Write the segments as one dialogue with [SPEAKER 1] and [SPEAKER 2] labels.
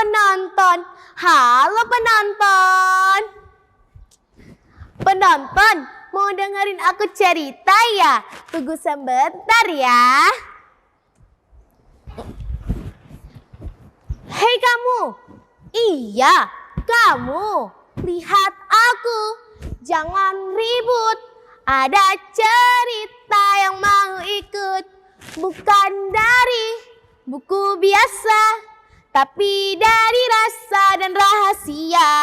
[SPEAKER 1] penonton. Halo penonton. Penonton, mau dengerin aku cerita ya? Tunggu sebentar ya. Hei kamu. Iya, kamu. Lihat aku. Jangan ribut. Ada cerita yang mau ikut. Bukan dari buku biasa, tapi dari rasa dan rahasia.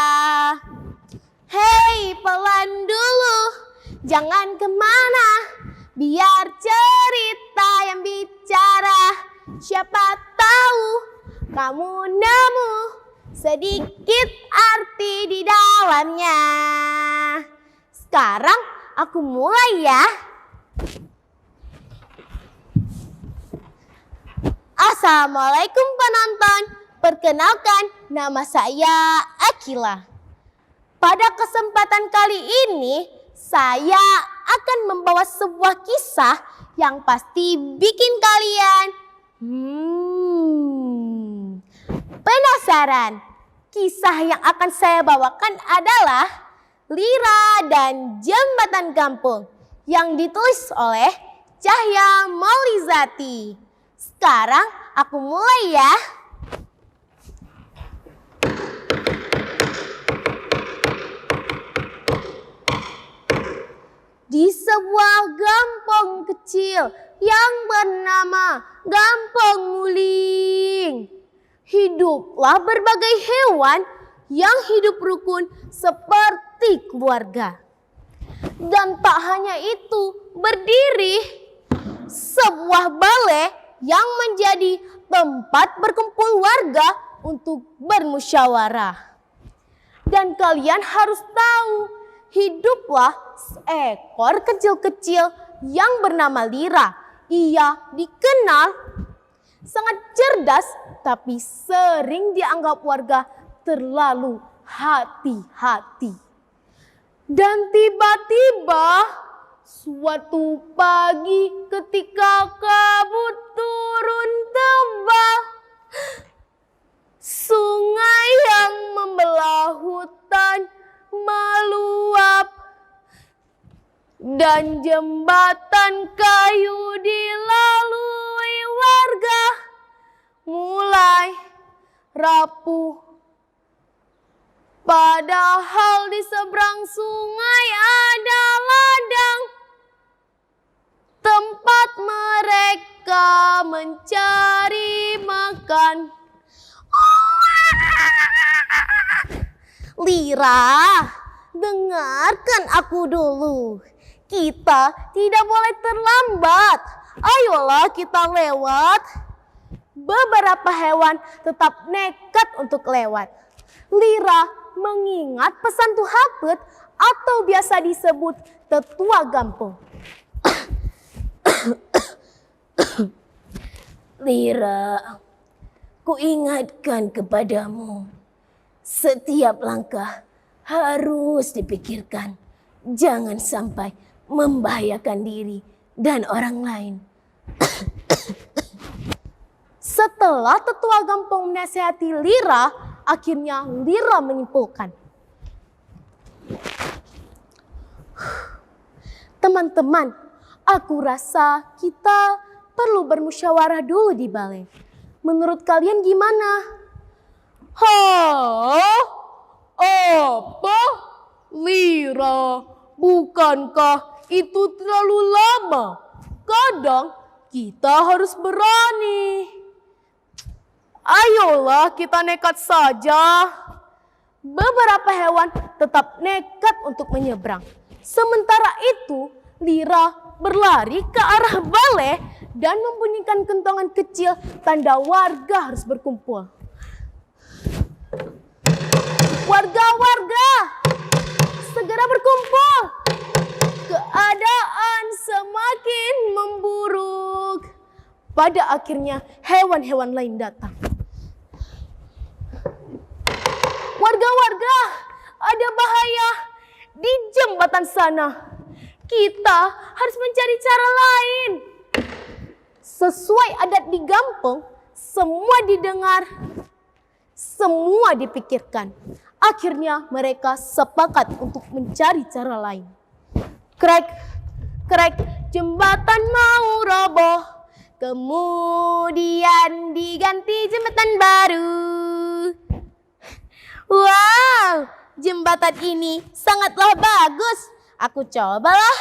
[SPEAKER 1] Hei, pelan dulu, jangan kemana, biar cerita yang bicara. Siapa tahu kamu nemu sedikit arti di dalamnya. Sekarang aku mulai ya. Assalamualaikum penonton, perkenalkan nama saya Akila. Pada kesempatan kali ini, saya akan membawa sebuah kisah yang pasti bikin kalian penasaran. Kisah yang akan saya bawakan adalah Lira dan Jembatan Kampung yang ditulis oleh Cahya Maulizati. Sekarang aku mulai ya. Di sebuah kampung kecil yang bernama Kampung Muling, hiduplah berbagai hewan yang hidup rukun seperti keluarga. Dan tak hanya itu, berdiri sebuah balai yang menjadi tempat berkumpul warga untuk bermusyawarah. Dan kalian harus tahu, hiduplah seekor kecil-kecil yang bernama Lira. Ia dikenal sangat cerdas, tapi sering dianggap warga terlalu hati-hati. Dan tiba-tiba suatu pagi ketika kabut turun tebal, sungai yang membelah hutan meluap dan jembatan kayu dilalui warga mulai rapuh. Padahal di seberang sungai ada ladang, tempat mereka mencari makan. Lira, dengarkan aku dulu. Kita tidak boleh terlambat. Ayolah kita lewat. Beberapa hewan tetap nekat untuk lewat. Lira mengingat pesan Tuhabet atau biasa disebut tetua kampung. Lira, kuingatkan kepadamu, setiap langkah harus dipikirkan. Jangan sampai membahayakan diri dan orang lain. Setelah tetua kampung menasihati Lira, akhirnya Lira menyimpulkan. Teman-teman, aku rasa kita perlu bermusyawarah dulu di balai. Menurut kalian gimana? Hah? Apa? Lira, bukankah itu terlalu lama? Kadang kita harus berani. Ayolah kita nekat saja. Beberapa hewan tetap nekat untuk menyeberang. Sementara itu, Lira berlari ke arah balai dan membunyikan kentongan kecil tanda warga harus berkumpul. Warga-warga, segera berkumpul. Keadaan semakin memburuk. Pada akhirnya hewan-hewan lain datang. Warga-warga, ada bahaya di jembatan sana. Kita harus mencari cara lain. Sesuai adat di kampung, semua didengar Semua dipikirkan. Akhirnya mereka sepakat untuk mencari cara lain. Krek, krek, jembatan mau roboh. Kemudian diganti jembatan baru. Wow, jembatan ini sangatlah bagus. Aku cobalah.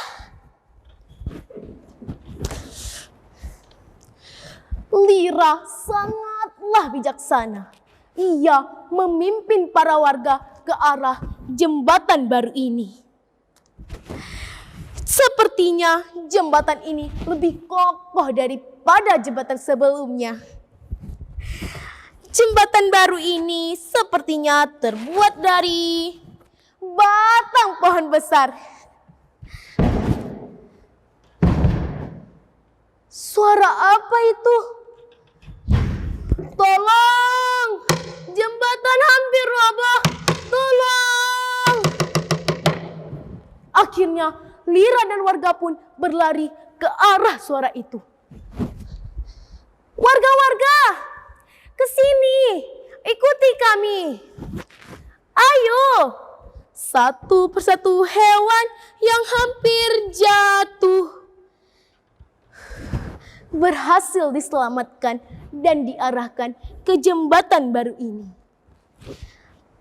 [SPEAKER 1] Lira sangatlah bijaksana. Ia memimpin para warga ke arah jembatan baru ini. Sepertinya jembatan ini lebih kokoh daripada jembatan sebelumnya. Jembatan baru ini sepertinya terbuat dari batang pohon besar. Suara apa itu? Tolong! Jembatan hampir roboh! Tolong! Akhirnya Lira dan warga pun berlari ke arah suara itu. Warga-warga, ke sini, ikuti kami. Ayo, satu persatu hewan yang hampir jatuh berhasil diselamatkan dan diarahkan ke jembatan baru ini.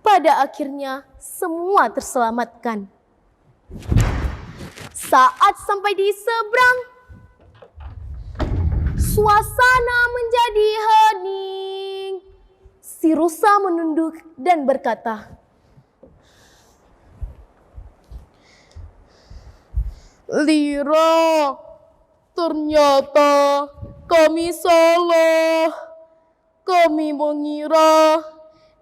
[SPEAKER 1] Pada akhirnya semua terselamatkan. Saat sampai di seberang, suasana menjadi hening. Si rusa menunduk dan berkata, Lira, ternyata kami salah. Kami mengira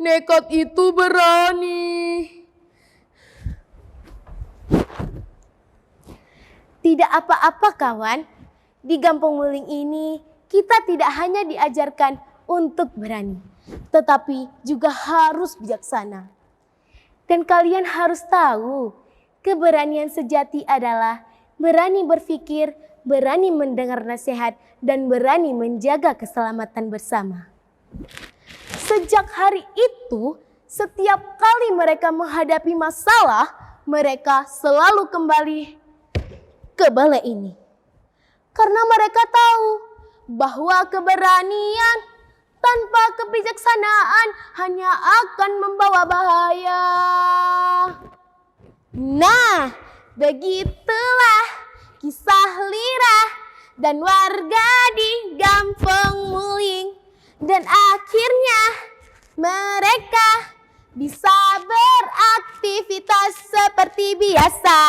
[SPEAKER 1] nekat itu berani. Tidak apa-apa kawan. Di Kampung Muling ini kita tidak hanya diajarkan untuk berani, tetapi juga harus bijaksana. Dan kalian harus tahu, keberanian sejati adalah berani berpikir, berani mendengar nasihat, dan berani menjaga keselamatan bersama. Sejak hari itu, setiap kali mereka menghadapi masalah, mereka selalu kembali ke balai ini. Karena mereka tahu bahwa keberanian tanpa kebijaksanaan hanya akan membawa bahaya. Nah, begitulah kisah Lira dan warga di Kampung Muling. Dan akhirnya mereka bisa beraktivitas seperti biasa.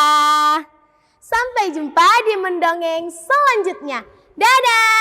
[SPEAKER 1] Sampai jumpa di mendongeng selanjutnya. Dadah!